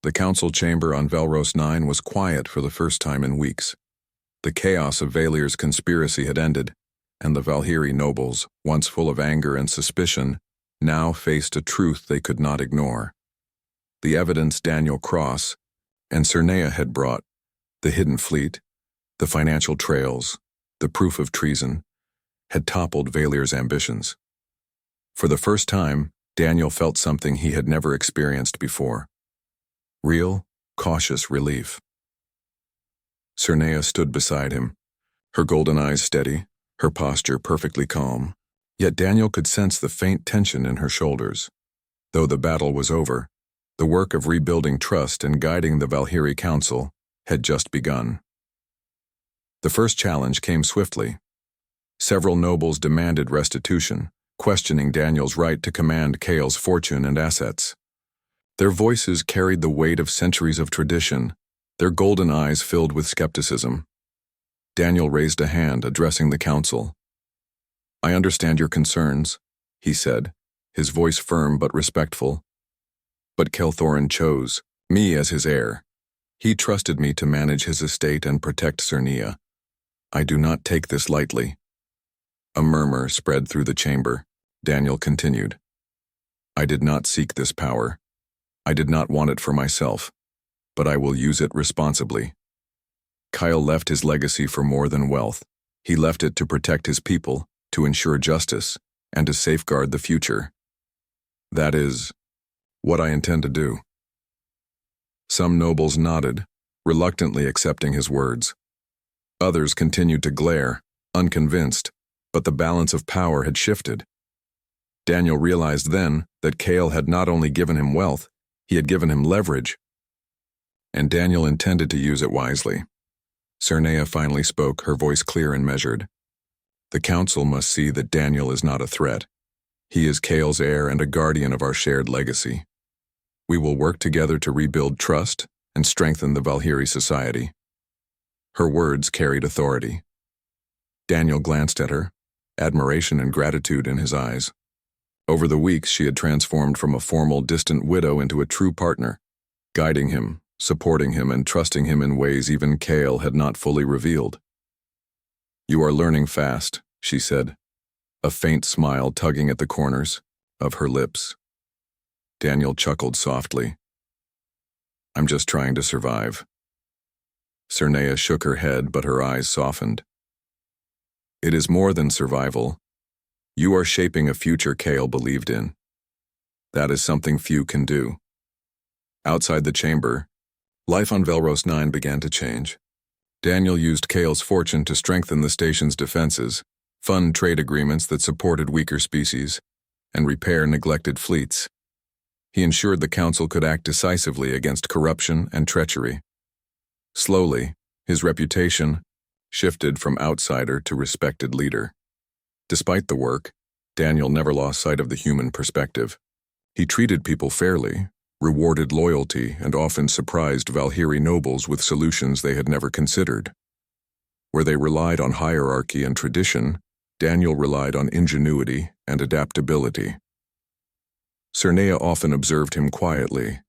The council chamber on Velros 9 was quiet for the first time in weeks. The chaos of Valyr's conspiracy had ended, and the Valhyri nobles, once full of anger and suspicion, now faced a truth they could not ignore. The evidence Daniel Cross and Cernea had brought, the hidden fleet, the financial trails, the proof of treason, had toppled Valyr's ambitions. For the first time, Daniel felt something he had never experienced before. Real, cautious relief. Cernea stood beside him, her golden eyes steady, her posture perfectly calm. Yet Daniel could sense the faint tension in her shoulders. Though the battle was over, the work of rebuilding trust and guiding the Valhyri Council had just begun. The first challenge came swiftly. Several nobles demanded restitution, questioning Daniel's right to command Kael's fortune and assets. Their voices carried the weight of centuries of tradition, their golden eyes filled with skepticism. Daniel raised a hand, addressing the council. "I understand your concerns," he said, his voice firm but respectful. "But Kelthorin chose me as his heir. He trusted me to manage his estate and protect Cernea. I do not take this lightly." A murmur spread through the chamber. Daniel continued. "I did not seek this power. I did not want it for myself, but I will use it responsibly. Kyle left his legacy for more than wealth. He left it to protect his people, to ensure justice, and to safeguard the future. That is what I intend to do." Some nobles nodded, reluctantly accepting his words. Others continued to glare, unconvinced, but the balance of power had shifted. Daniel realized then that Kael had not only given him wealth, he had given him leverage. And Daniel intended to use it wisely. Cernea finally spoke, her voice clear and measured. "The council must see that Daniel is not a threat. He is Kael's heir and a guardian of our shared legacy. We will work together to rebuild trust and strengthen the Valhyri society." Her words carried authority. Daniel glanced at her, admiration and gratitude in his eyes. Over the weeks, she had transformed from a formal, distant widow into a true partner, guiding him, supporting him, and trusting him in ways even Kael had not fully revealed. "You are learning fast," she said, a faint smile tugging at the corners of her lips. Daniel chuckled softly. "I'm just trying to survive." Cernea shook her head, but her eyes softened. "It is more than survival. You are shaping a future Kael believed in. That is something few can do." Outside the chamber, life on Velros 9 began to change. Daniel used Kael's fortune to strengthen the station's defenses, fund trade agreements that supported weaker species, and repair neglected fleets. He ensured the council could act decisively against corruption and treachery. Slowly, his reputation shifted from outsider to respected leader. Despite the work, Daniel never lost sight of the human perspective. He treated people fairly, rewarded loyalty, and often surprised Valhyri nobles with solutions they had never considered. Where they relied on hierarchy and tradition, Daniel relied on ingenuity and adaptability. Cernea often observed him quietly,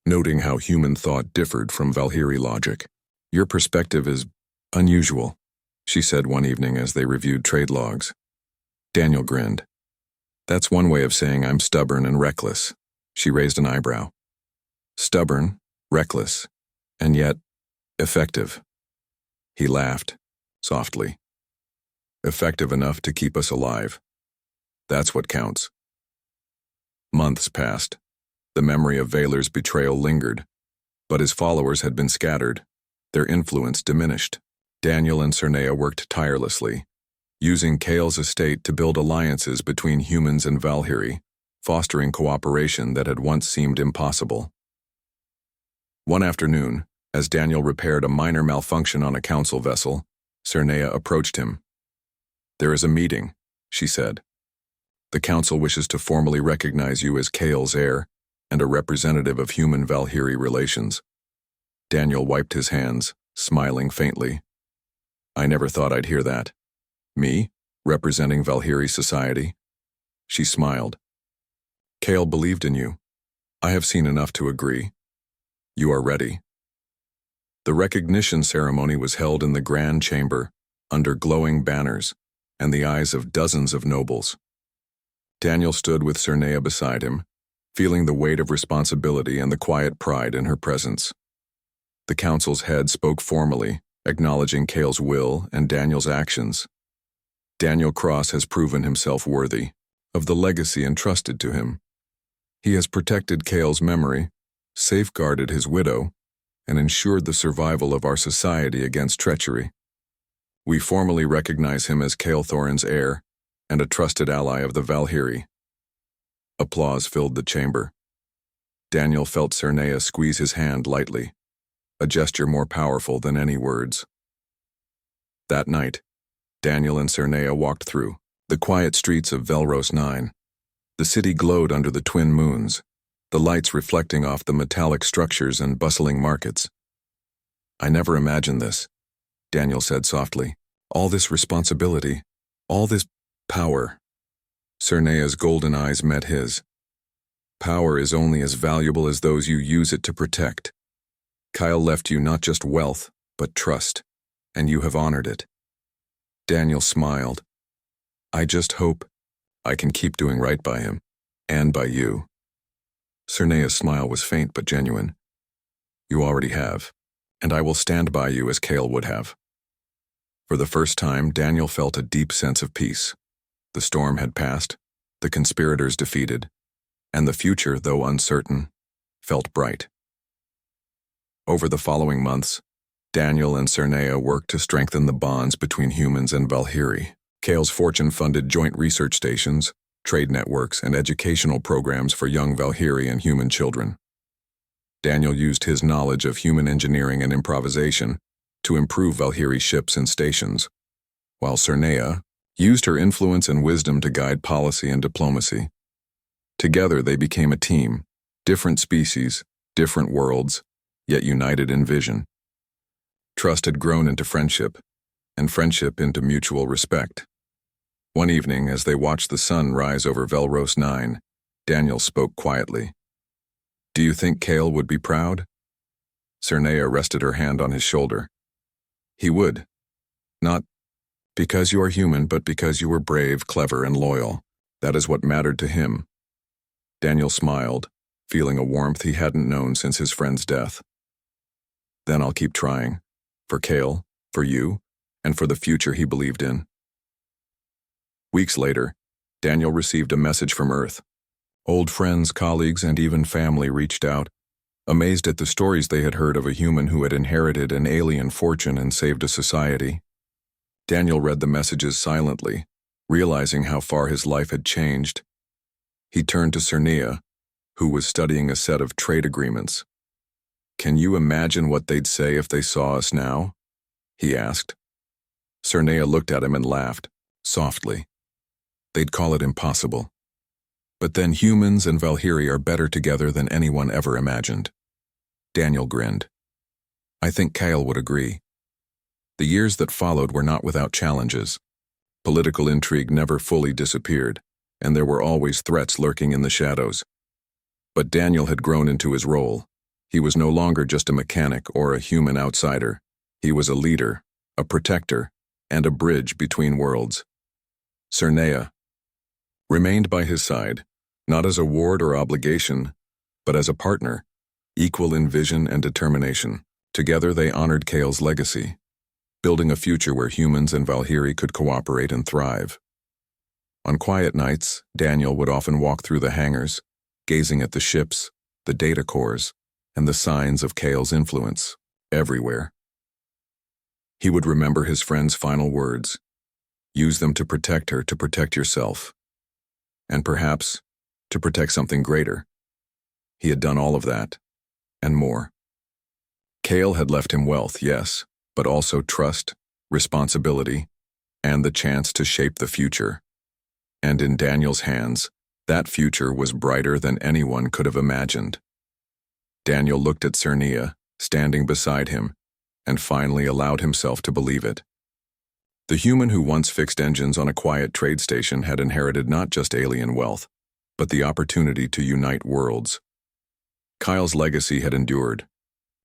noting how human thought differed from Valhyri logic. "Your perspective is unusual," she said one evening as they reviewed trade logs. Daniel grinned. "That's one way of saying I'm stubborn and reckless." She raised an eyebrow. "Stubborn, reckless, and yet effective." He laughed, softly. "Effective enough to keep us alive. That's what counts." Months passed. The memory of Valyr's betrayal lingered, but his followers had been scattered, their influence diminished. Daniel and Cernea worked tirelessly, using Kael's estate to build alliances between humans and Valhyri, fostering cooperation that had once seemed impossible. One afternoon, as Daniel repaired a minor malfunction on a council vessel, Cernea approached him. "There is a meeting," she said. "The council wishes to formally recognize you as Kael's heir and a representative of human Valhyri relations." Daniel wiped his hands, smiling faintly. "I never thought I'd hear that. Me, representing Valhyri society?" She smiled. "Kael believed in you. I have seen enough to agree." You are ready." The recognition ceremony was held in the grand chamber, under glowing banners, and the eyes of dozens of nobles. Daniel stood with Cernea beside him, feeling the weight of responsibility and the quiet pride in her presence. The council's head spoke formally, acknowledging Cale's will and Daniel's actions. Daniel Cross has proven himself worthy of the legacy entrusted to him. He has protected Cale's memory, safeguarded his widow, and ensured the survival of our society against treachery. We formally recognize him as Cale Thorin's heir and a trusted ally of the Valkyrie. Applause filled the chamber. Daniel felt Cernea squeeze his hand lightly, a gesture more powerful than any words. That night, Daniel and Cernea walked through the quiet streets of Velros 9. The city glowed under the twin moons, the lights reflecting off the metallic structures and bustling markets. "I never imagined this," Daniel said softly. "All this responsibility, all this power." Cernea's golden eyes met his. "Power is only as valuable as those you use it to protect. Kyle left you not just wealth, but trust, and you have honored it." Daniel smiled. "I just hope I can keep doing right by him, and by you." Cernea's smile was faint but genuine. "You already have, and I will stand by you as Cale would have." For the first time, Daniel felt a deep sense of peace. The storm had passed, the conspirators defeated, and the future, though uncertain, felt bright. Over the following months, Daniel and Cernea worked to strengthen the bonds between humans and Valkyrie. Cale's fortune funded joint research stations, trade networks, and educational programs for young Valkyrie and human children. Daniel used his knowledge of human engineering and improvisation to improve Valkyrie ships and stations, while Cernea used her influence and wisdom to guide policy and diplomacy. Together they became a team, different species, different worlds, yet united in vision. Trust had grown into friendship, and friendship into mutual respect. One evening, as they watched the sun rise over Velros 9, Daniel spoke quietly. "Do you think Cale would be proud?" Cernea rested her hand on his shoulder. "He would. Not because you are human, but because you were brave, clever, and loyal. That is what mattered to him." Daniel smiled, feeling a warmth he hadn't known since his friend's death. "Then I'll keep trying. For Cale, for you, and for the future he believed in." Weeks later, Daniel received a message from Earth. Old friends, colleagues, and even family reached out, amazed at the stories they had heard of a human who had inherited an alien fortune and saved a society. Daniel read the messages silently, realizing how far his life had changed. He turned to Cernea, who was studying a set of trade agreements. "Can you imagine what they'd say if they saw us now?" he asked. Cernea looked at him and laughed, softly. "They'd call it impossible. But then humans and Valkyrie are better together than anyone ever imagined." Daniel grinned. "I think Cale would agree." The years that followed were not without challenges. Political intrigue never fully disappeared, and there were always threats lurking in the shadows. But Daniel had grown into his role. He was no longer just a mechanic or a human outsider. He was a leader, a protector, and a bridge between worlds. Cernea remained by his side, not as a ward or obligation, but as a partner, equal in vision and determination. Together they honored Cale's legacy, building a future where humans and Valkyrie could cooperate and thrive. On quiet nights, Daniel would often walk through the hangars, gazing at the ships, the data cores, and the signs of Cale's influence, everywhere. He would remember his friend's final words. Use them to protect her, to protect yourself. And perhaps, to protect something greater. He had done all of that, and more. Cale had left him wealth, yes, but also trust, responsibility, and the chance to shape the future. And in Daniel's hands, that future was brighter than anyone could have imagined. Daniel looked at Cernea, standing beside him, and finally allowed himself to believe it. The human who once fixed engines on a quiet trade station had inherited not just alien wealth, but the opportunity to unite worlds. Kyle's legacy had endured,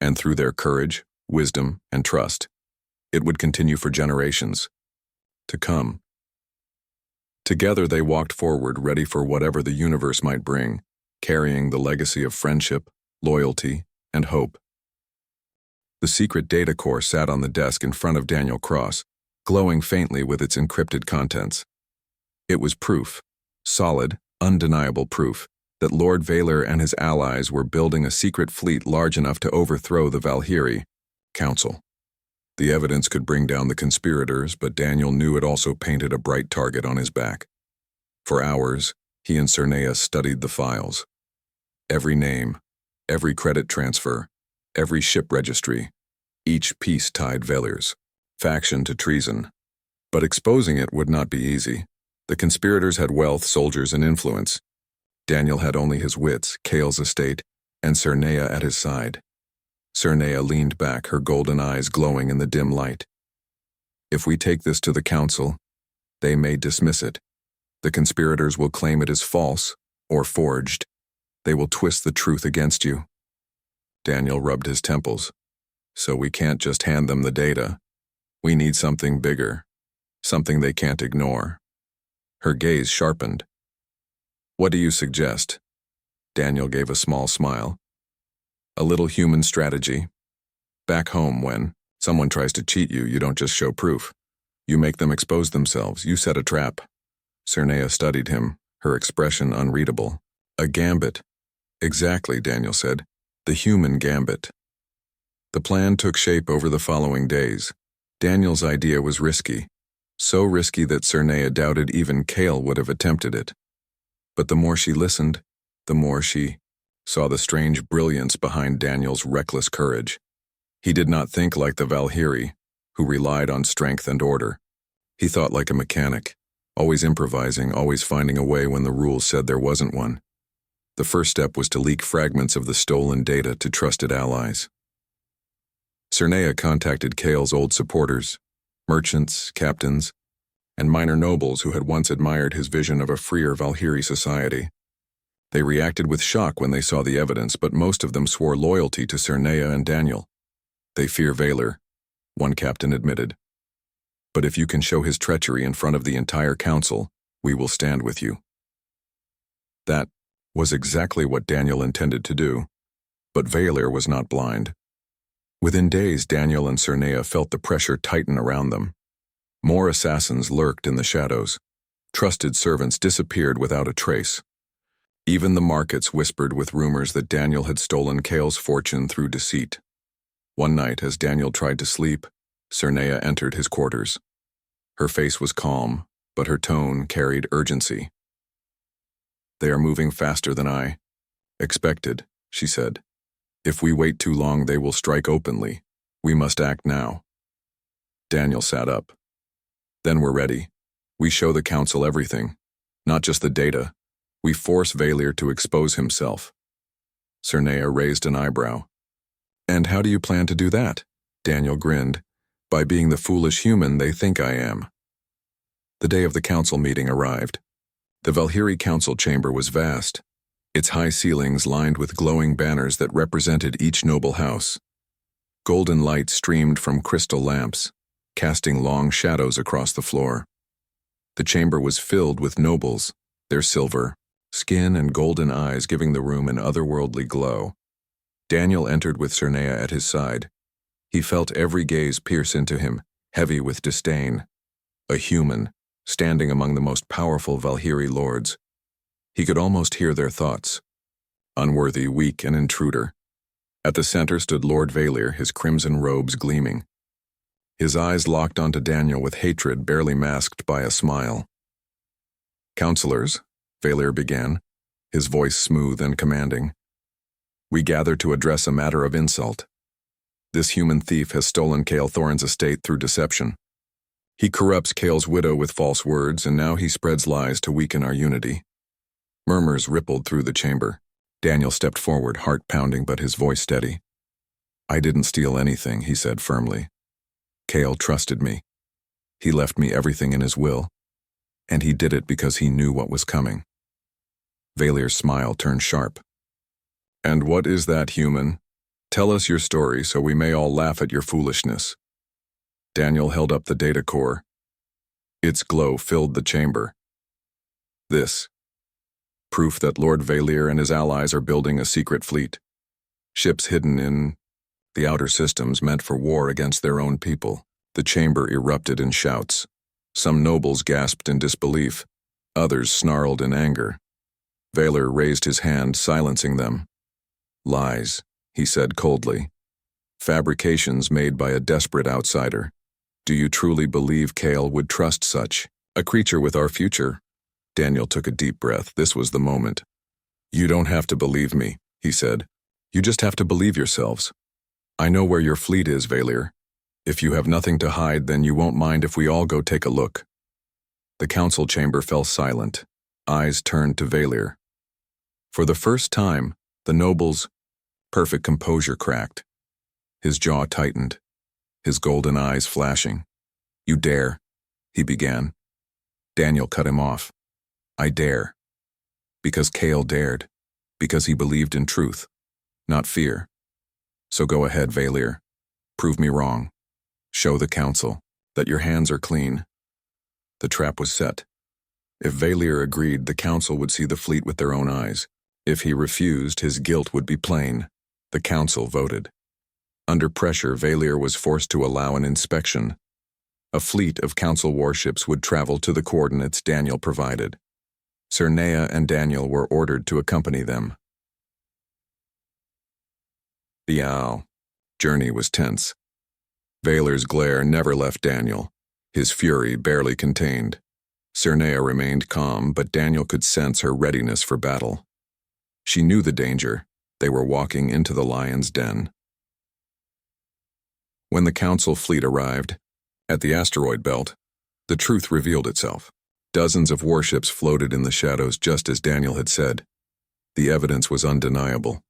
And through their courage, wisdom, and trust, it would continue for generations to come. Together they walked forward, ready for whatever the universe might bring, carrying the legacy of friendship, loyalty, and hope. The secret data core sat on the desk in front of Daniel Cross, glowing faintly with its encrypted contents. It was proof, solid, undeniable proof, that Lord Vaylor and his allies were building a secret fleet large enough to overthrow the Valkyrie Council. The evidence could bring down the conspirators, but Daniel knew it also painted a bright target on his back. For hours, he and Cernea studied the files. Every name, every credit transfer, every ship registry, each piece tied Vaylor's faction to treason. But exposing it would not be easy. The conspirators had wealth, soldiers, and influence. Daniel had only his wits, Kale's estate, and Cernea at his side. Cernea leaned back, her golden eyes glowing in the dim light. If we take this to the council, they may dismiss it. The conspirators will claim it is false or forged. They will twist the truth against you. Daniel rubbed his temples. So we can't just hand them the data. We need something bigger, something they can't ignore. Her gaze sharpened. What do you suggest? Daniel gave a small smile. A little human strategy. Back home, when someone tries to cheat you, you don't just show proof. You make them expose themselves. You set a trap. Cernea studied him, her expression unreadable. A gambit. Exactly, Daniel said. The human gambit. The plan took shape over the following days. Daniel's idea was risky. So risky that Cernea doubted even Kale would have attempted it. But the more she listened, the more she saw the strange brilliance behind Daniel's reckless courage. He did not think like the Valkyrie, who relied on strength and order. He thought like a mechanic, always improvising, always finding a way when the rules said there wasn't one. The first step was to leak fragments of the stolen data to trusted allies. Cernea contacted Kale's old supporters, merchants, captains, and minor nobles who had once admired his vision of a freer Valkyrie society. They reacted with shock when they saw the evidence, but most of them swore loyalty to Cernea and Daniel. They fear Vaylor, one captain admitted. But if you can show his treachery in front of the entire council, we will stand with you. That was exactly what Daniel intended to do. But Vaylor was not blind. Within days, Daniel and Cernea felt the pressure tighten around them. More assassins lurked in the shadows. Trusted servants disappeared without a trace. Even the markets whispered with rumors that Daniel had stolen Kale's fortune through deceit. One night, as Daniel tried to sleep, Cernea entered his quarters. Her face was calm, but her tone carried urgency. They are moving faster than I expected, she said. If we wait too long, they will strike openly. We must act now. Daniel sat up. Then we're ready. We show the council everything, not just the data. We force Vaylor to expose himself. Cernea raised an eyebrow. And how do you plan to do that? Daniel grinned. By being the foolish human they think I am. The day of the council meeting arrived. The Valkyrie council chamber was vast, its high ceilings lined with glowing banners that represented each noble house. Golden light streamed from crystal lamps, casting long shadows across the floor. The chamber was filled with nobles, their silver skin and golden eyes giving the room an otherworldly glow. Daniel entered with Cernea at his side. He felt every gaze pierce into him, heavy with disdain. A human, standing among the most powerful Valkyrie lords. He could almost hear their thoughts. Unworthy, weak, and intruder. At the center stood Lord Vaylor, his crimson robes gleaming. His eyes locked onto Daniel with hatred barely masked by a smile. Counselors, Vaylor began, his voice smooth and commanding. We gather to address a matter of insult. This human thief has stolen Kale Thorin's estate through deception. He corrupts Kale's widow with false words, and now he spreads lies to weaken our unity. Murmurs rippled through the chamber. Daniel stepped forward, heart pounding but his voice steady. I didn't steal anything, he said firmly. Kale trusted me. He left me everything in his will, and he did it because he knew what was coming. Vaylor's smile turned sharp. And what is that, human? Tell us your story so we may all laugh at your foolishness. Daniel held up the data core. Its glow filled the chamber. This. Proof that Lord Valier and his allies are building a secret fleet. Ships hidden in the outer systems meant for war against their own people. The chamber erupted in shouts. Some nobles gasped in disbelief. Others snarled in anger. Valier raised his hand, silencing them. Lies, he said coldly. Fabrications made by a desperate outsider. Do you truly believe Kale would trust such a creature with our future? Daniel took a deep breath. This was the moment. You don't have to believe me, he said. You just have to believe yourselves. I know where your fleet is, Valier. If you have nothing to hide, then you won't mind if we all go take a look. The council chamber fell silent. Eyes turned to Valier. For the first time, the noble's perfect composure cracked. His jaw tightened, his golden eyes flashing. You dare, he began. Daniel cut him off. I dare. Because Kale dared. Because he believed in truth, not fear. So go ahead, Valier. Prove me wrong. Show the council that your hands are clean. The trap was set. If Valier agreed, the council would see the fleet with their own eyes. If he refused, his guilt would be plain. The council voted. Under pressure, Valier was forced to allow an inspection. A fleet of council warships would travel to the coordinates Daniel provided. Cernea and Daniel were ordered to accompany them. The journey was tense. Valier's glare never left Daniel, his fury barely contained. Cernea remained calm, but Daniel could sense her readiness for battle. She knew the danger. They were walking into the lion's den. When the council fleet arrived, at the asteroid belt, the truth revealed itself. Dozens of warships floated in the shadows just as Daniel had said. The evidence was undeniable.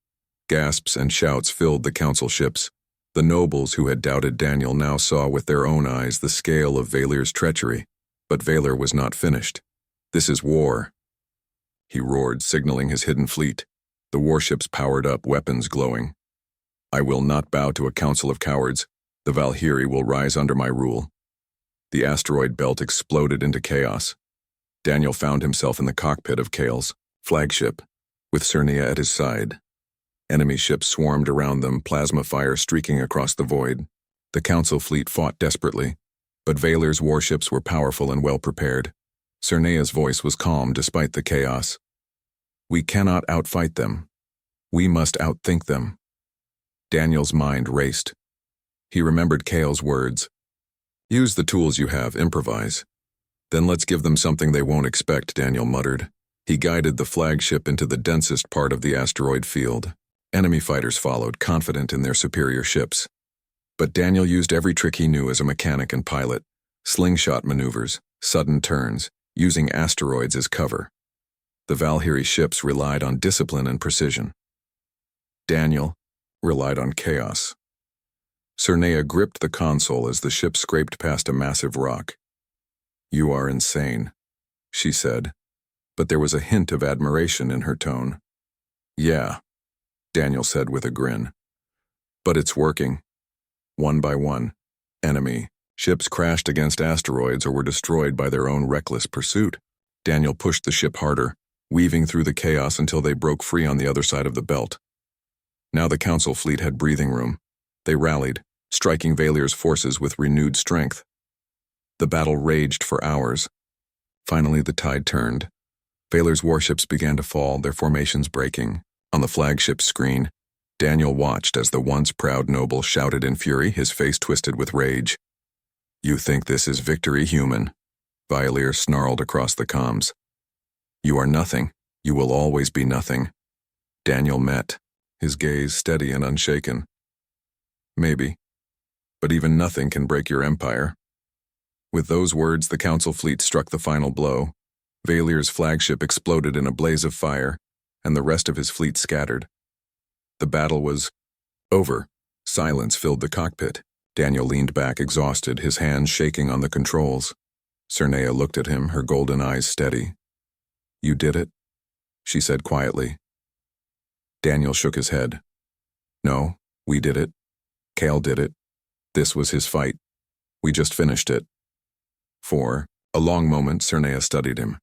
Gasps and shouts filled the council ships. The nobles who had doubted Daniel now saw with their own eyes the scale of Valier's treachery, but Valier was not finished. This is war, he roared, signaling his hidden fleet. The warships powered up, weapons glowing. I will not bow to a council of cowards. The Valkyrie will rise under my rule. The asteroid belt exploded into chaos. Daniel found himself in the cockpit of Kale's flagship, with Cernea at his side. Enemy ships swarmed around them, plasma fire streaking across the void. The council fleet fought desperately, but Valier's warships were powerful and well-prepared. Cernea's voice was calm despite the chaos. We cannot outfight them. We must outthink them. Daniel's mind raced. He remembered Kale's words. Use the tools you have, improvise. Then let's give them something they won't expect, Daniel muttered. He guided the flagship into the densest part of the asteroid field. Enemy fighters followed, confident in their superior ships. But Daniel used every trick he knew as a mechanic and pilot. Slingshot maneuvers, sudden turns, using asteroids as cover. The Valkyrie ships relied on discipline and precision. Daniel relied on chaos. Cernea gripped the console as the ship scraped past a massive rock. You are insane, she said, but there was a hint of admiration in her tone. Yeah, Daniel said with a grin. But it's working. One by one, enemy ships crashed against asteroids or were destroyed by their own reckless pursuit. Daniel pushed the ship harder, weaving through the chaos until they broke free on the other side of the belt. Now the council fleet had breathing room. They rallied, striking Valier's forces with renewed strength. The battle raged for hours. Finally, the tide turned. Valier's warships began to fall, their formations breaking. On the flagship screen, Daniel watched as the once proud noble shouted in fury, his face twisted with rage. You think this is victory, human? Valier snarled across the comms. You are nothing. You will always be nothing. Daniel met, his gaze steady and unshaken. Maybe, but even nothing can break your empire. With those words, the council fleet struck the final blow. Valier's flagship exploded in a blaze of fire, and the rest of his fleet scattered. The battle was over. Silence filled the cockpit. Daniel leaned back, exhausted, his hands shaking on the controls. Cernea looked at him, her golden eyes steady. You did it, she said quietly. Daniel shook his head. No, We did it. Kale did it. This was his fight. We just finished it. For a long moment, Cernea studied him.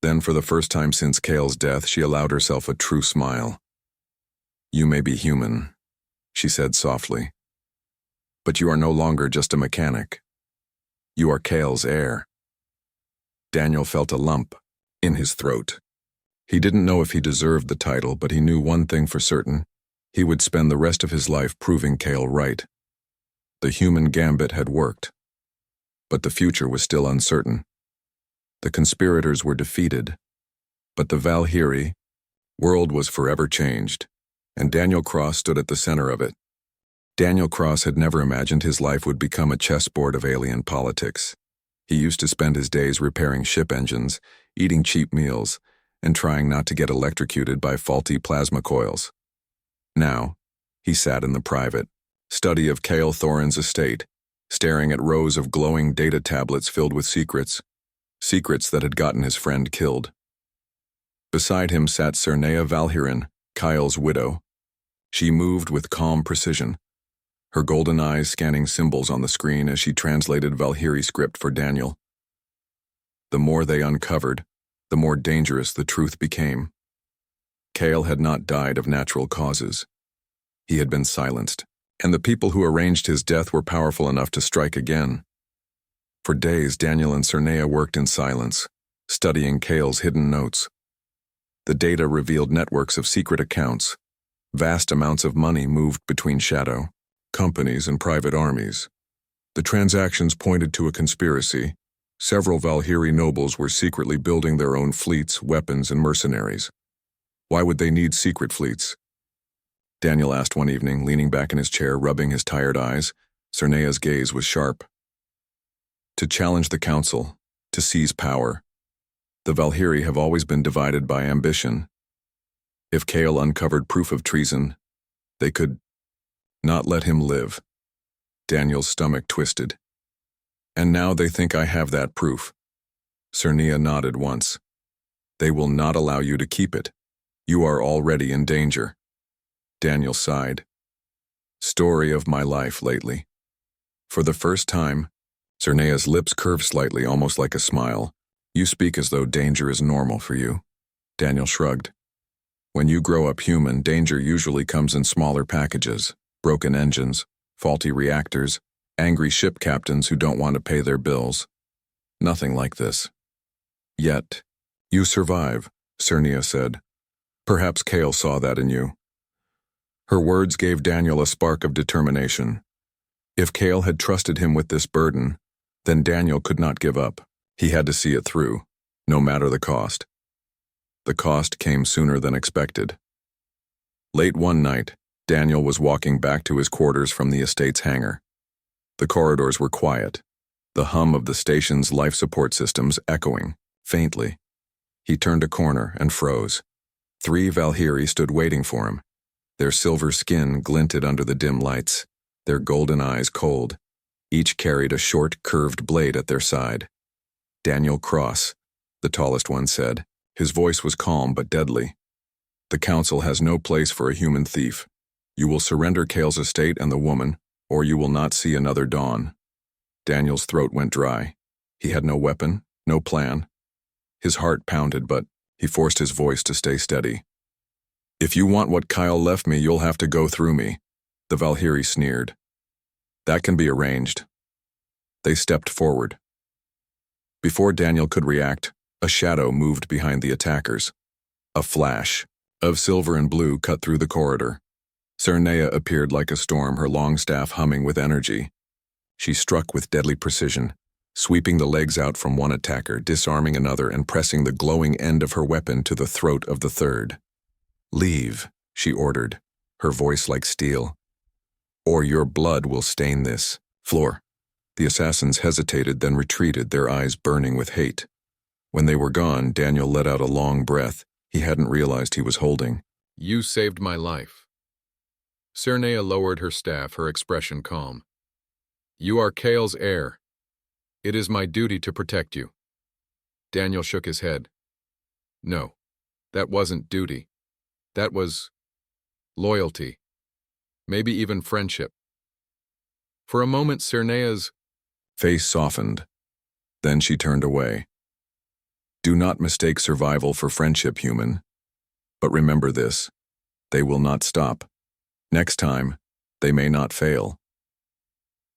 Then, for the first time since Kale's death, she allowed herself a true smile. You may be human, she said softly. But you are no longer just a mechanic. You are Kale's heir. Daniel felt a lump in his throat. He didn't know if he deserved the title, but he knew one thing for certain. He would spend the rest of his life proving Kale right. The human gambit had worked. But the future was still uncertain. The conspirators were defeated, but the Valkyrie world was forever changed, and Daniel Cross stood at the center of it. Daniel Cross had never imagined his life would become a chessboard of alien politics. He used to spend his days repairing ship engines, eating cheap meals, and trying not to get electrocuted by faulty plasma coils. Now, he sat in the private study of Kale Thorin's estate, staring at rows of glowing data tablets filled with secrets that had gotten his friend killed. Beside him sat Cernea Valhyrin, Kyle's widow. She moved with calm precision, her golden eyes scanning symbols on the screen as she translated Valhyrie script for Daniel. The more they uncovered, the more dangerous the truth became. Kale had not died of natural causes. He had been silenced, and the people who arranged his death were powerful enough to strike again. For days, Daniel and Cernea worked in silence, studying Kale's hidden notes. The data revealed networks of secret accounts. Vast amounts of money moved between shadow companies and private armies. The transactions pointed to a conspiracy. Several Valkyrie nobles were secretly building their own fleets, weapons, and mercenaries. Why would they need secret fleets? Daniel asked one evening, leaning back in his chair, rubbing his tired eyes. Cernea's gaze was sharp. To challenge the council, to seize power. The Valkyrie have always been divided by ambition. If Kale uncovered proof of treason, they could not let him live. Daniel's stomach twisted. And now they think I have that proof. Cernea nodded once. They will not allow you to keep it. You are already in danger. Daniel sighed. Story of my life lately. For the first time, Cernea's lips curved slightly, almost like a smile. You speak as though danger is normal for you. Daniel shrugged. When you grow up human, danger usually comes in smaller packages. Broken engines, faulty reactors, angry ship captains who don't want to pay their bills. Nothing like this. Yet, you survive, Cernea said. Perhaps Kale saw that in you. Her words gave Daniel a spark of determination. If Kale had trusted him with this burden, then Daniel could not give up. He had to see it through, no matter the cost. The cost came sooner than expected. Late one night, Daniel was walking back to his quarters from the estate's hangar. The corridors were quiet, the hum of the station's life support systems echoing, faintly. He turned a corner and froze. 3 Valkyrie stood waiting for him. Their silver skin glinted under the dim lights, their golden eyes cold. Each carried a short, curved blade at their side. Daniel Cross, the tallest one said. His voice was calm but deadly. The council has no place for a human thief. You will surrender Kale's estate and the woman, or you will not see another dawn. Daniel's throat went dry. He had no weapon, no plan. His heart pounded, but he forced his voice to stay steady. If you want what Kyle left me, you'll have to go through me, the Valkyrie sneered. That can be arranged. They stepped forward. Before Daniel could react, a shadow moved behind the attackers. A flash of silver and blue cut through the corridor. Cernea appeared like a storm, her long staff humming with energy. She struck with deadly precision, sweeping the legs out from one attacker, disarming another, and pressing the glowing end of her weapon to the throat of the third. Leave, she ordered, her voice like steel. Or your blood will stain this floor. The assassins hesitated, then retreated, their eyes burning with hate. When they were gone, Daniel let out a long breath he hadn't realized he was holding. You saved my life. Cernea lowered her staff, her expression calm. You are Kale's heir. It is my duty to protect you. Daniel shook his head. No, that wasn't duty. That was loyalty. maybe even friendship. For a moment, Cernea's face softened. Then she turned away. Do not mistake survival for friendship, human. But remember this, they will not stop. Next time, they may not fail.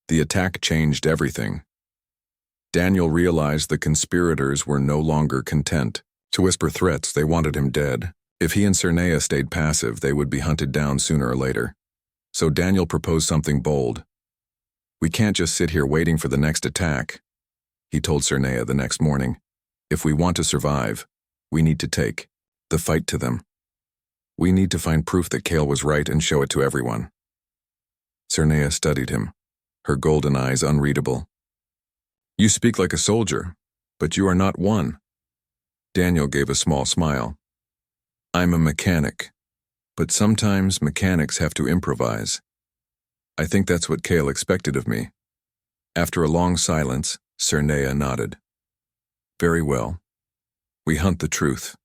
The attack changed everything. Daniel realized the conspirators were no longer content to whisper threats. They wanted him dead. If he and Cernea stayed passive, they would be hunted down sooner or later. So Daniel proposed something bold. We can't just sit here waiting for the next attack, he told Cernea the next morning. If we want to survive, we need to take the fight to them. We need to find proof that Kale was right and show it to everyone. Cernea studied him, her golden eyes unreadable. You speak like a soldier, but you are not one. Daniel gave a small smile. I'm a mechanic, but sometimes mechanics have to improvise. I think that's what Kale expected of me. After a long silence, Cernea nodded. Very well. We hunt the truth.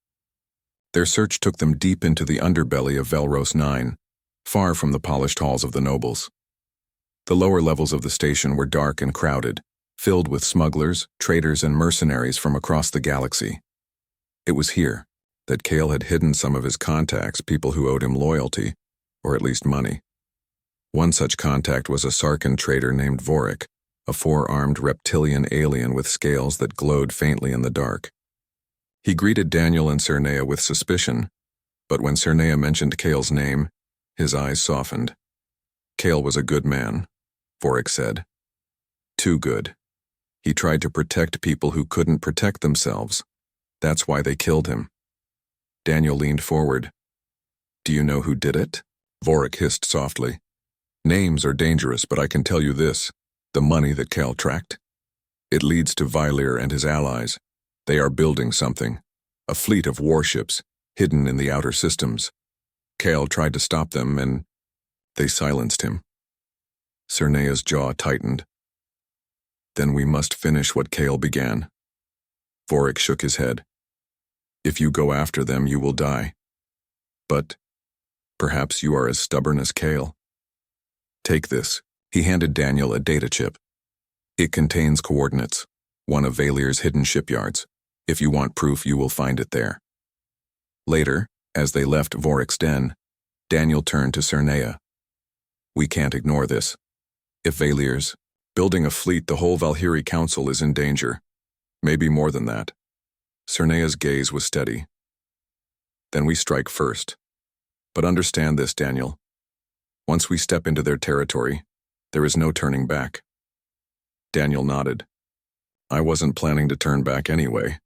Their search took them deep into the underbelly of Velros 9, far from the polished halls of the nobles. The lower levels of the station were dark and crowded, filled with smugglers, traders, and mercenaries from across the galaxy. It was here that Kale had hidden some of his contacts, people who owed him loyalty, or at least money. One such contact was a Sarkin trader named Vorik, a four-armed reptilian alien with scales that glowed faintly in the dark. He greeted Daniel and Cernea with suspicion, but when Cernea mentioned Kale's name, his eyes softened. Kale was a good man, Vorik said. Too good. He tried to protect people who couldn't protect themselves. That's why they killed him. Daniel leaned forward. Do you know who did it? Vorik hissed softly. Names are dangerous, but I can tell you this. The money that Kale tracked? It leads to Vylir and his allies. They are building something. A fleet of warships, hidden in the outer systems. Kale tried to stop them, and they silenced him. Cernea's jaw tightened. Then we must finish what Kale began. Vorik shook his head. If you go after them, you will die. But perhaps you are as stubborn as Kale. Take this. He handed Daniel a data chip. It contains coordinates, one of Valyr's hidden shipyards. If you want proof, you will find it there. Later, as they left Vorik's den, Daniel turned to Cernea. We can't ignore this. If Valyr's building a fleet, the whole Valhyri Council is in danger. Maybe more than that. Cernea's gaze was steady. Then we strike first. But understand this, Daniel. Once we step into their territory, there is no turning back. Daniel nodded. I wasn't planning to turn back anyway.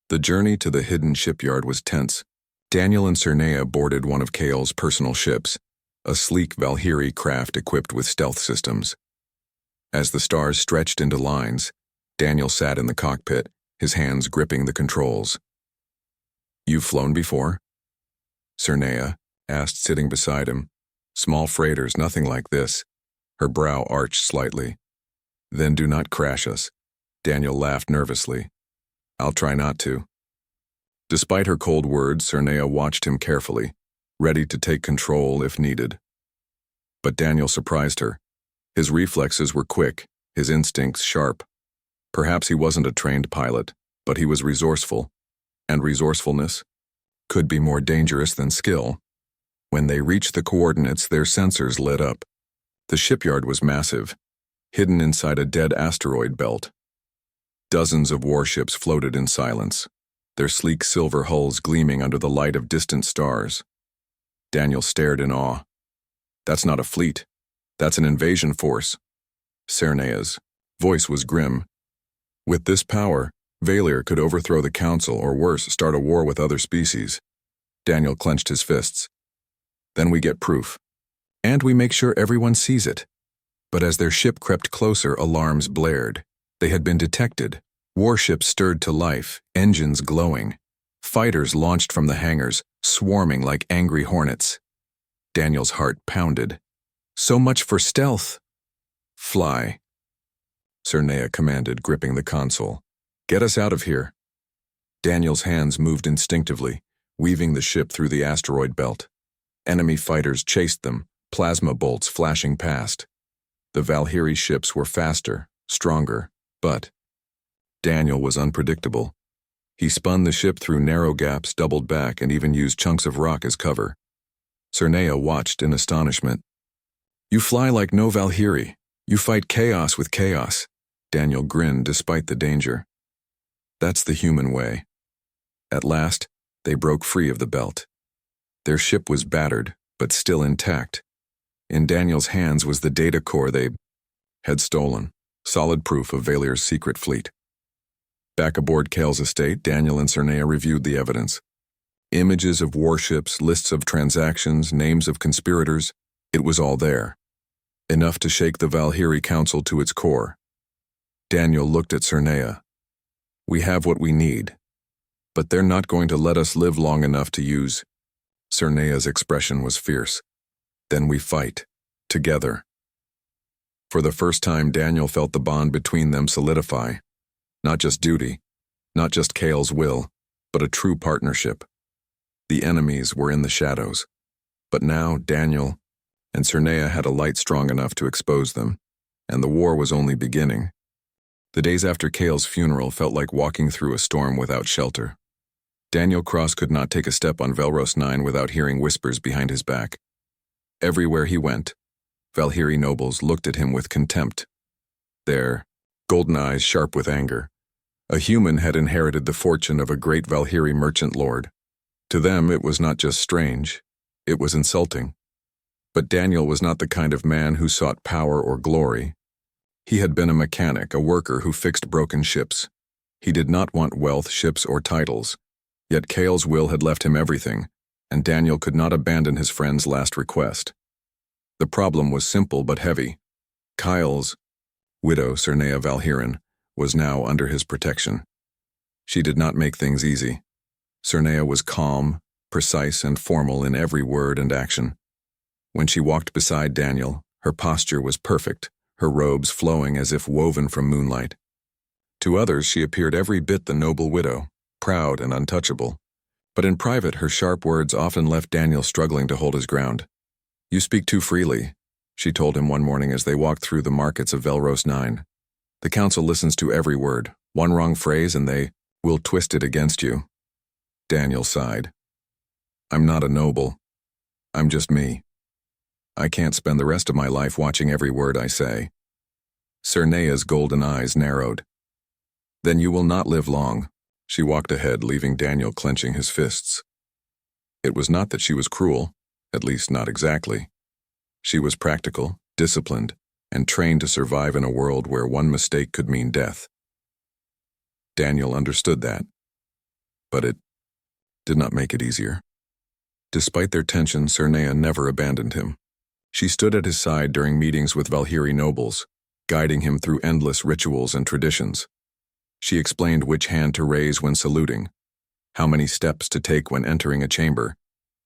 The journey to the hidden shipyard was tense. Daniel and Cernea boarded one of Kale's personal ships, a sleek Valhyri craft equipped with stealth systems. As the stars stretched into lines, Daniel sat in the cockpit, his hands gripping the controls. You've flown before? Cernea asked, sitting beside him. Small freighters, nothing like this. Her brow arched slightly. Then do not crash us. Daniel laughed nervously. I'll try not to. Despite her cold words, Cernea watched him carefully, ready to take control if needed. But Daniel surprised her. His reflexes were quick, his instincts sharp. Perhaps he wasn't a trained pilot, but he was resourceful. And resourcefulness could be more dangerous than skill. When they reached the coordinates, their sensors lit up. The shipyard was massive, hidden inside a dead asteroid belt. Dozens of warships floated in silence, their sleek silver hulls gleaming under the light of distant stars. Daniel stared in awe. That's not a fleet. That's an invasion force. Cernea's voice was grim. With this power, Valyr could overthrow the Council or worse, start a war with other species. Daniel clenched his fists. Then we get proof. And we make sure everyone sees it. But as their ship crept closer, alarms blared. They had been detected. Warships stirred to life, engines glowing. Fighters launched from the hangars, swarming like angry hornets. Daniel's heart pounded. So much for stealth. Fly, Cernea commanded, gripping the console. Get us out of here. Daniel's hands moved instinctively, weaving the ship through the asteroid belt. Enemy fighters chased them, plasma bolts flashing past. The Valkyrie ships were faster, stronger, but Daniel was unpredictable. He spun the ship through narrow gaps, doubled back, and even used chunks of rock as cover. Cernea watched in astonishment. "You fly like no Valkyrie. You fight chaos with chaos." Daniel grinned despite the danger. That's the human way. At last, they broke free of the belt. Their ship was battered, but still intact. In Daniel's hands was the data core they had stolen, solid proof of Valyr's secret fleet. Back aboard Kale's estate, Daniel and Cernea reviewed the evidence. Images of warships, lists of transactions, names of conspirators, it was all there. Enough to shake the Valkyrie Council to its core. Daniel looked at Cernea. "We have what we need, but they're not going to let us live long enough to use." Cernea's expression was fierce. "Then we fight, together." For the first time, Daniel felt the bond between them solidify. Not just duty, not just Kale's will, but a true partnership. The enemies were in the shadows, but now Daniel and Cernea had a light strong enough to expose them, and the war was only beginning. The days after Kale's funeral felt like walking through a storm without shelter. Daniel Cross could not take a step on Velros 9 without hearing whispers behind his back. Everywhere he went, Valkyrie nobles looked at him with contempt. Their golden eyes sharp with anger. A human had inherited the fortune of a great Valkyrie merchant lord. To them, it was not just strange, it was insulting. But Daniel was not the kind of man who sought power or glory. He had been a mechanic, a worker who fixed broken ships. He did not want wealth, ships, or titles. Yet Kale's will had left him everything, and Daniel could not abandon his friend's last request. The problem was simple but heavy. Kyle's widow, Cernea Valhyrin, was now under his protection. She did not make things easy. Cernea was calm, precise, and formal in every word and action. When she walked beside Daniel, her posture was perfect, her robes flowing as if woven from moonlight. To others, she appeared every bit the noble widow, proud and untouchable. But in private, her sharp words often left Daniel struggling to hold his ground. "You speak too freely," she told him one morning as they walked through the markets of Velros 9. "The council listens to every word. One wrong phrase and they will twist it against you." Daniel sighed. "I'm not a noble. I'm just me. I can't spend the rest of my life watching every word I say." Cernea's golden eyes narrowed. "Then you will not live long." She walked ahead, leaving Daniel clenching his fists. It was not that she was cruel, at least not exactly. She was practical, disciplined, and trained to survive in a world where one mistake could mean death. Daniel understood that, but it did not make it easier. Despite their tension, Cernea never abandoned him. She stood at his side during meetings with Valkyrie nobles, guiding him through endless rituals and traditions. She explained which hand to raise when saluting, how many steps to take when entering a chamber,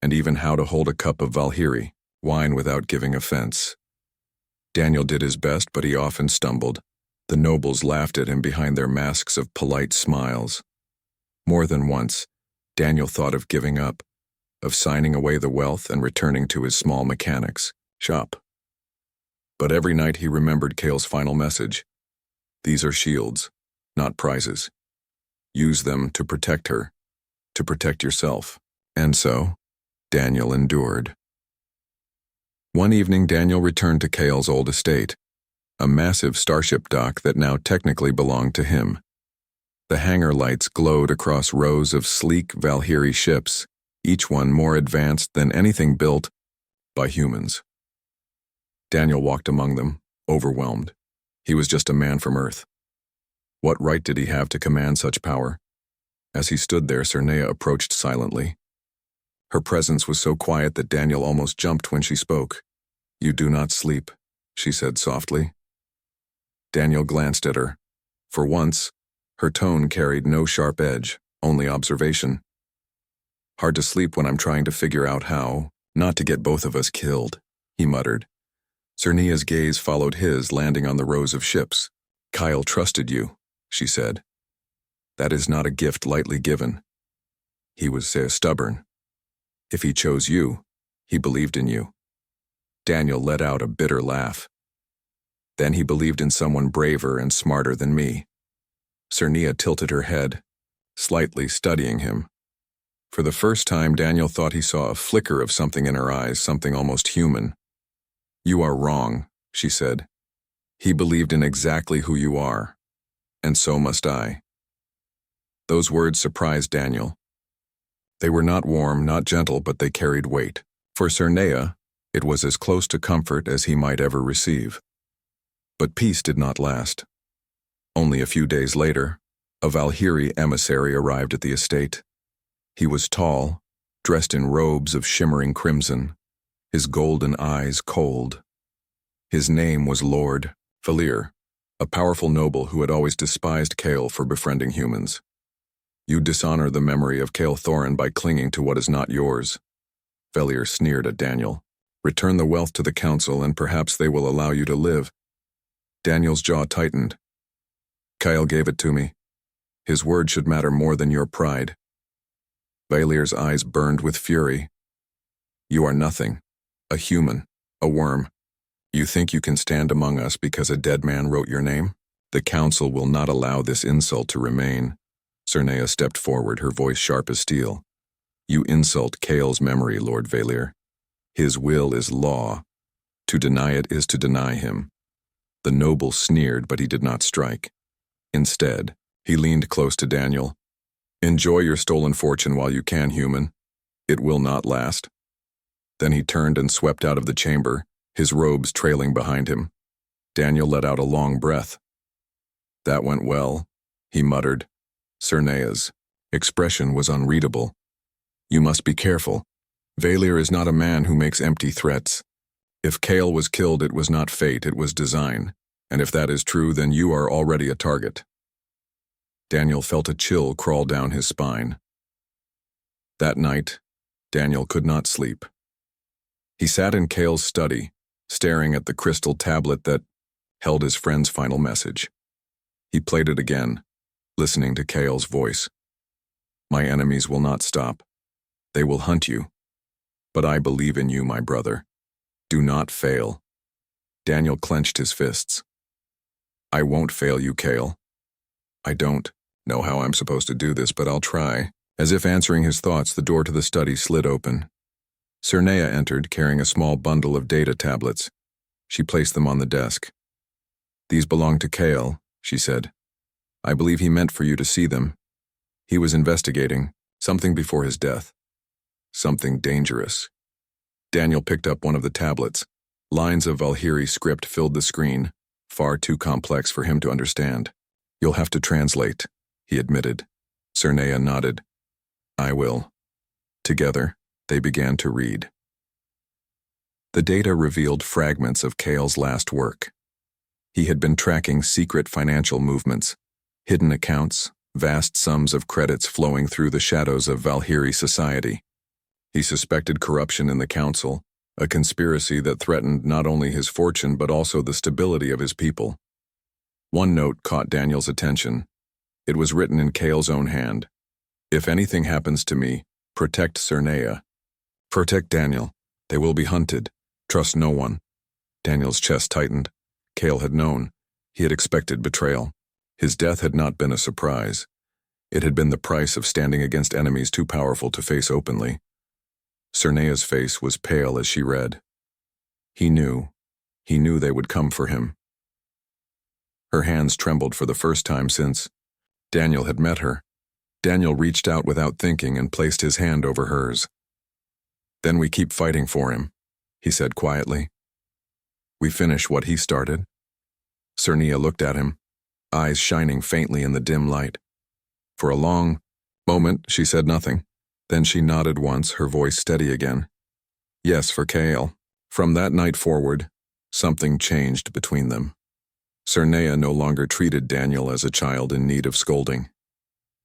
and even how to hold a cup of Valkyrie, wine without giving offense. Daniel did his best, but he often stumbled. The nobles laughed at him behind their masks of polite smiles. More than once, Daniel thought of giving up, of signing away the wealth and returning to his small mechanics shop. But every night he remembered Kale's final message. "These are shields, not prizes. Use them to protect her, to protect yourself." And so, Daniel endured. One evening, Daniel returned to Kale's old estate, a massive starship dock that now technically belonged to him. The hangar lights glowed across rows of sleek Valkyrie ships, each one more advanced than anything built by humans. Daniel walked among them, overwhelmed. He was just a man from Earth. What right did he have to command such power? As he stood there, Cernea approached silently. Her presence was so quiet that Daniel almost jumped when she spoke. "You do not sleep," she said softly. Daniel glanced at her. For once, her tone carried no sharp edge, only observation. "Hard to sleep when I'm trying to figure out how not to get both of us killed," he muttered. Cernea's gaze followed his, landing on the rows of ships. "Kyle trusted you," she said. "That is not a gift lightly given. He was stubborn. If he chose you, he believed in you." Daniel let out a bitter laugh. Then he believed in someone braver and smarter than me. Cernia tilted her head, slightly studying him. For the first time, Daniel thought he saw a flicker of something in her eyes, something almost human. You are wrong, she said. He believed in exactly who you are, and so must I. Those words surprised Daniel. They were not warm, not gentle, but they carried weight. For Cernia, it was as close to comfort as he might ever receive. But peace did not last. Only a few days later, a Valkyrie emissary arrived at the estate. He was tall, dressed in robes of shimmering crimson, his golden eyes cold. His name was Lord Valir, a powerful noble who had always despised Kale for befriending humans. You dishonor the memory of Kale Thorin by clinging to what is not yours. Valir sneered at Daniel. Return the wealth to the council and perhaps they will allow you to live. Daniel's jaw tightened. Kyle gave it to me. His word should matter more than your pride. Valir's eyes burned with fury. You are nothing, a human, a worm. You think you can stand among us because a dead man wrote your name? The council will not allow this insult to remain. Cernia stepped forward, her voice sharp as steel. You insult Kale's memory, Lord Valir. His will is law. To deny it is to deny him. The noble sneered, but he did not strike. Instead, he leaned close to Daniel. Enjoy your stolen fortune while you can, human. It will not last. Then he turned and swept out of the chamber, his robes trailing behind him. Daniel let out a long breath. That went well, he muttered. Cernia's expression was unreadable. You must be careful. Valir is not a man who makes empty threats. If Kale was killed, it was not fate, it was design. And if that is true, then you are already a target. Daniel felt a chill crawl down his spine. That night, Daniel could not sleep. He sat in Kale's study, staring at the crystal tablet that held his friend's final message. He played it again, listening to Kale's voice. My enemies will not stop. They will hunt you. But I believe in you, my brother. Do not fail. Daniel clenched his fists. I won't fail you, Kale. I don't know how I'm supposed to do this, but I'll try. As if answering his thoughts, the door to the study slid open. Cernia entered, carrying a small bundle of data tablets. She placed them on the desk. These belong to Kale, she said. I believe he meant for you to see them. He was investigating something before his death. Something dangerous. Daniel picked up one of the tablets. Lines of Valkyrie script filled the screen, far too complex for him to understand. You'll have to translate, he admitted. Cernia nodded. I will. Together, they began to read. The data revealed fragments of Kale's last work. He had been tracking secret financial movements, hidden accounts, vast sums of credits flowing through the shadows of Valkyrie society. He suspected corruption in the council, a conspiracy that threatened not only his fortune but also the stability of his people. One note caught Daniel's attention. It was written in Kale's own hand. If anything happens to me, protect Cernia. Protect Daniel. They will be hunted. Trust no one. Daniel's chest tightened. Kale had known. He had expected betrayal. His death had not been a surprise. It had been the price of standing against enemies too powerful to face openly. Cernia's face was pale as she read. He knew they would come for him. Her hands trembled for the first time since Daniel had met her. Daniel reached out without thinking and placed his hand over hers. Then we keep fighting for him, he said quietly. We finish what he started. Cernia looked at him, eyes shining faintly in the dim light. For a long moment, she said nothing. Then she nodded once, her voice steady again. Yes, for Kale. From that night forward, something changed between them. Cernia no longer treated Daniel as a child in need of scolding.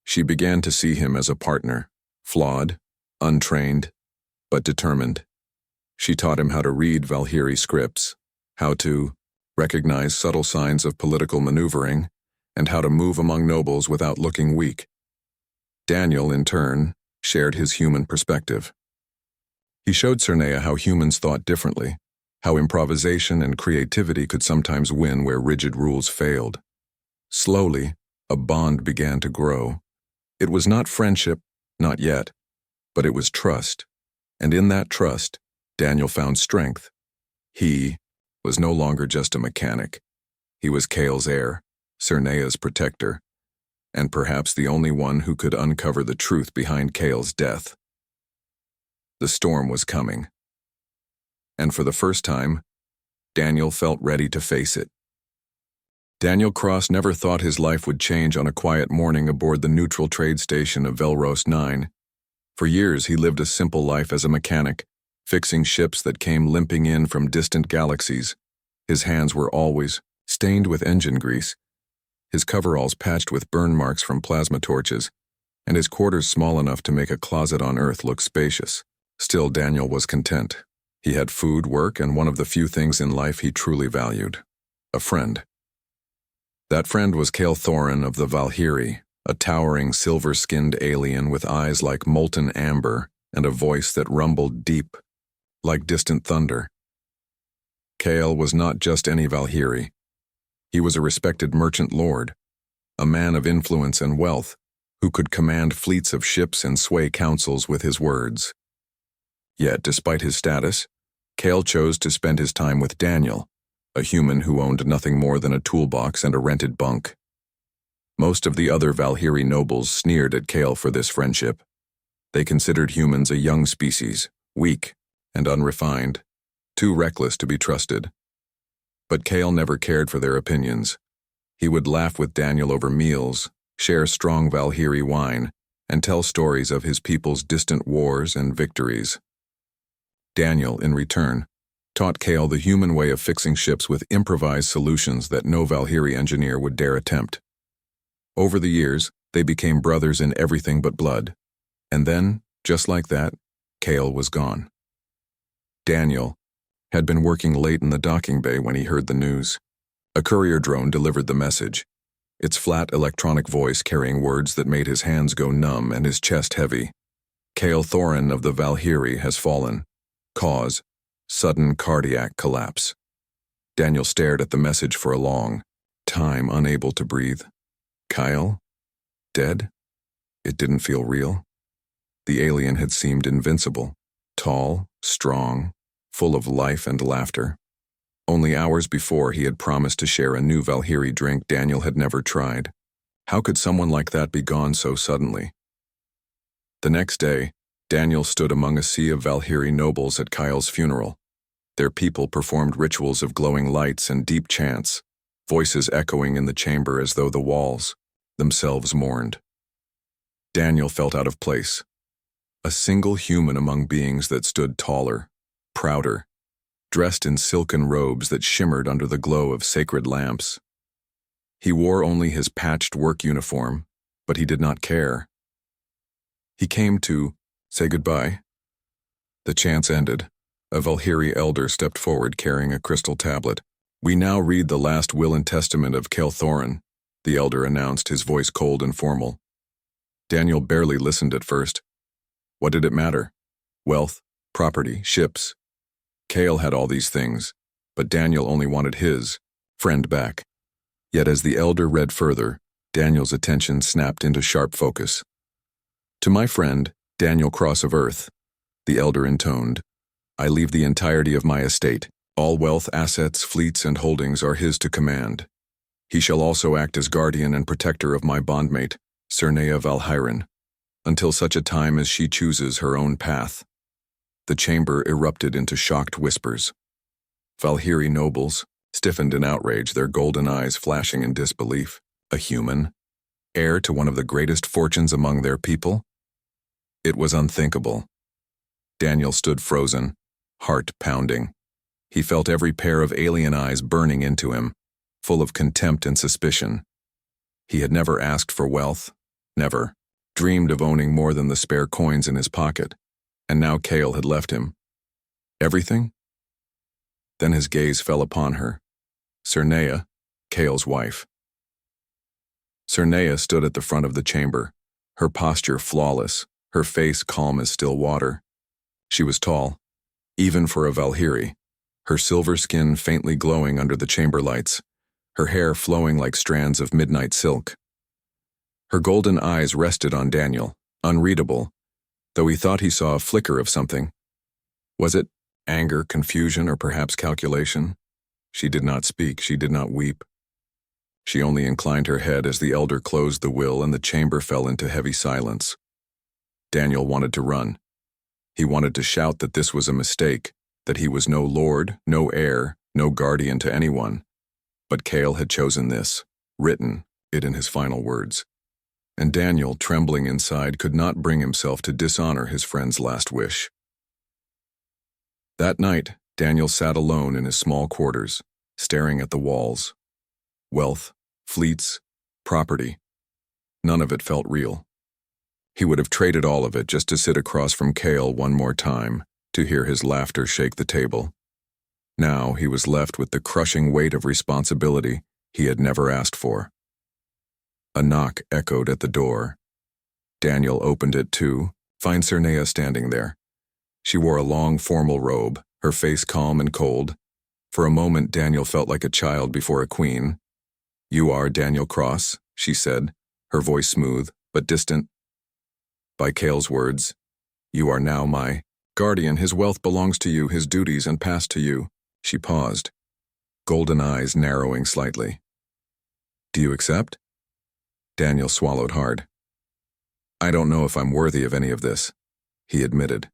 She began to see him as a partner, flawed, untrained, but determined. She taught him how to read Valkyrie scripts, how to recognize subtle signs of political maneuvering, and how to move among nobles without looking weak. Daniel, in turn, shared his human perspective. He showed Cernia how humans thought differently, how improvisation and creativity could sometimes win where rigid rules failed. Slowly, a bond began to grow. It was not friendship, not yet, but it was trust. And in that trust, Daniel found strength. He was no longer just a mechanic. He was Kale's heir, Cernea's protector, and perhaps the only one who could uncover the truth behind Kale's death. The storm was coming. And for the first time, Daniel felt ready to face it. Daniel Cross never thought his life would change on a quiet morning aboard the neutral trade station of Velros 9. For years, he lived a simple life as a mechanic, fixing ships that came limping in from distant galaxies. His hands were always stained with engine grease, his coveralls patched with burn marks from plasma torches, and his quarters small enough to make a closet on Earth look spacious. Still, Daniel was content. He had food, work, and one of the few things in life he truly valued: a friend. That friend was Kale Thorin of the Valkyrie, a towering silver-skinned alien with eyes like molten amber and a voice that rumbled deep, like distant thunder. Kale was not just any Valkyrie. He was a respected merchant lord, a man of influence and wealth, who could command fleets of ships and sway councils with his words. Yet, despite his status, Kale chose to spend his time with Daniel, a human who owned nothing more than a toolbox and a rented bunk. Most of the other Valkyrie nobles sneered at Kale for this friendship. They considered humans a young species, weak and unrefined, too reckless to be trusted. But Kale never cared for their opinions. He would laugh with Daniel over meals, share strong Valkyrie wine, and tell stories of his people's distant wars and victories. Daniel, in return, taught Kale the human way of fixing ships with improvised solutions that no Valkyrie engineer would dare attempt. Over the years, they became brothers in everything but blood. And then, just like that, Kale was gone. Daniel had been working late in the docking bay when he heard the news. A courier drone delivered the message, its flat electronic voice carrying words that made his hands go numb and his chest heavy. Kale Thorin of the Valkyrie has fallen. Cause: sudden cardiac collapse. Daniel stared at the message for a long time, unable to breathe. Kyle? Dead? It didn't feel real. The alien had seemed invincible, tall, strong, full of life and laughter. Only hours before, he had promised to share a new Valkyrie drink Daniel had never tried. How could someone like that be gone so suddenly? The next day, Daniel stood among a sea of Valkyrie nobles at Kyle's funeral. Their people performed rituals of glowing lights and deep chants, voices echoing in the chamber as though the walls themselves mourned. Daniel felt out of place. A single human among beings that stood taller, prouder, dressed in silken robes that shimmered under the glow of sacred lamps. He wore only his patched work uniform, but he did not care. He came to say goodbye. The chants ended. A Valkyrie elder stepped forward carrying a crystal tablet. "We now read the last will and testament of Kale Thorin," the elder announced, his voice cold and formal. Daniel barely listened at first. What did it matter? Wealth, property, ships. Kale had all these things, but Daniel only wanted his friend back. Yet as the elder read further, Daniel's attention snapped into sharp focus. "To my friend, Daniel Cross of Earth," the elder intoned, "I leave the entirety of my estate. All wealth, assets, fleets, and holdings are his to command. He shall also act as guardian and protector of my bondmate, Cernea Valhyrin, until such a time as she chooses her own path." The chamber erupted into shocked whispers. Valkyrie nobles stiffened in outrage, their golden eyes flashing in disbelief. A human, heir to one of the greatest fortunes among their people? It was unthinkable. Daniel stood frozen, heart pounding. He felt every pair of alien eyes burning into him, full of contempt and suspicion. He had never asked for wealth, never dreamed of owning more than the spare coins in his pocket, and now Kale had left him. Everything? Then his gaze fell upon her, Cernea, Kale's wife. Cernea stood at the front of the chamber, her posture flawless, her face calm as still water. She was tall, even for a Valkyrie, her silver skin faintly glowing under the chamber lights, her hair flowing like strands of midnight silk. Her golden eyes rested on Daniel, unreadable, though he thought he saw a flicker of something. Was it anger, confusion, or perhaps calculation? She did not speak, she did not weep. She only inclined her head as the elder closed the will and the chamber fell into heavy silence. Daniel wanted to run. He wanted to shout that this was a mistake, that he was no lord, no heir, no guardian to anyone. But Cale had chosen this, written it in his final words. And Daniel, trembling inside, could not bring himself to dishonor his friend's last wish. That night, Daniel sat alone in his small quarters, staring at the walls. Wealth, fleets, property. None of it felt real. He would have traded all of it just to sit across from Cale one more time, to hear his laughter shake the table. Now he was left with the crushing weight of responsibility he had never asked for. A knock echoed at the door. Daniel opened it to find Cernea standing there. She wore a long formal robe, her face calm and cold. For a moment Daniel felt like a child before a queen. "You are Daniel Cross," she said, her voice smooth but distant. By Cale's words, "You are now my guardian. His wealth belongs to you, his duties and past to you." She paused, golden eyes narrowing slightly. "Do you accept?" Daniel swallowed hard. "I don't know if I'm worthy of any of this," he admitted.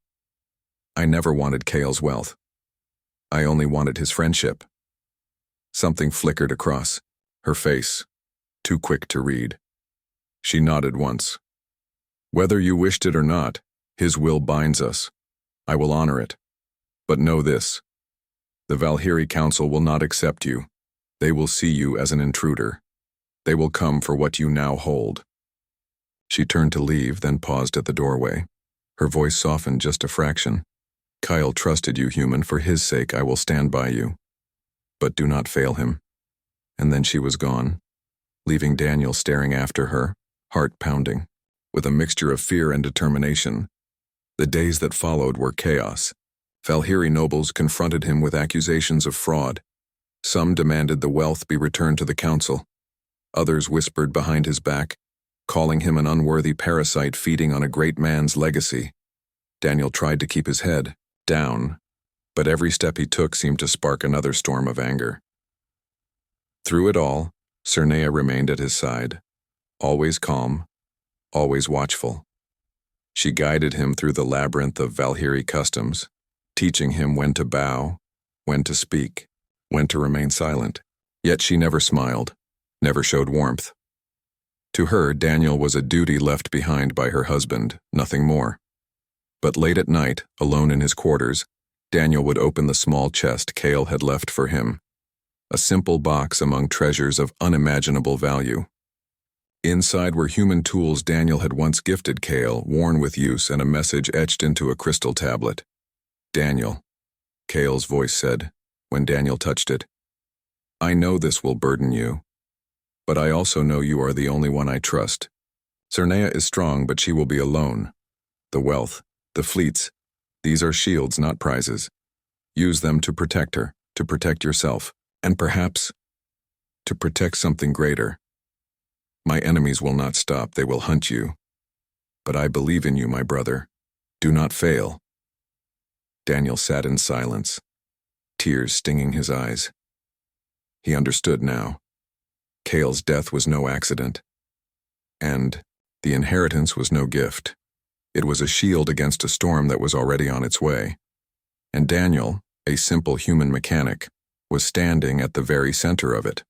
"I never wanted Cale's wealth. I only wanted his friendship." Something flickered across her face, too quick to read. She nodded once. "Whether you wished it or not, his will binds us. I will honor it. But know this. The Valkyrie Council will not accept you. They will see you as an intruder. They will come for what you now hold." She turned to leave, then paused at the doorway. Her voice softened just a fraction. "Kyle trusted you, human. For his sake, I will stand by you. But do not fail him." And then she was gone, leaving Daniel staring after her, heart pounding, with a mixture of fear and determination. The days that followed were chaos. Valkyrie nobles confronted him with accusations of fraud. Some demanded the wealth be returned to the council. Others whispered behind his back, calling him an unworthy parasite feeding on a great man's legacy. Daniel tried to keep his head down, but every step he took seemed to spark another storm of anger. Through it all, Cernea remained at his side, always calm, always watchful. She guided him through the labyrinth of Valkyrie customs, teaching him when to bow, when to speak, when to remain silent. Yet she never smiled, never showed warmth. To her, Daniel was a duty left behind by her husband, nothing more. But late at night, alone in his quarters, Daniel would open the small chest Cale had left for him, a simple box among treasures of unimaginable value. Inside were human tools Daniel had once gifted Cale, worn with use, and a message etched into a crystal tablet. "Daniel," Cale's voice said, when Daniel touched it. "I know this will burden you, but I also know you are the only one I trust. Cernea is strong, but she will be alone. The wealth, the fleets, these are shields, not prizes. Use them to protect her, to protect yourself, and perhaps to protect something greater. My enemies will not stop, they will hunt you. But I believe in you, my brother. Do not fail." Daniel sat in silence, tears stinging his eyes. He understood now. Cale's death was no accident, and the inheritance was no gift. It was a shield against a storm that was already on its way. And Daniel, a simple human mechanic, was standing at the very center of it.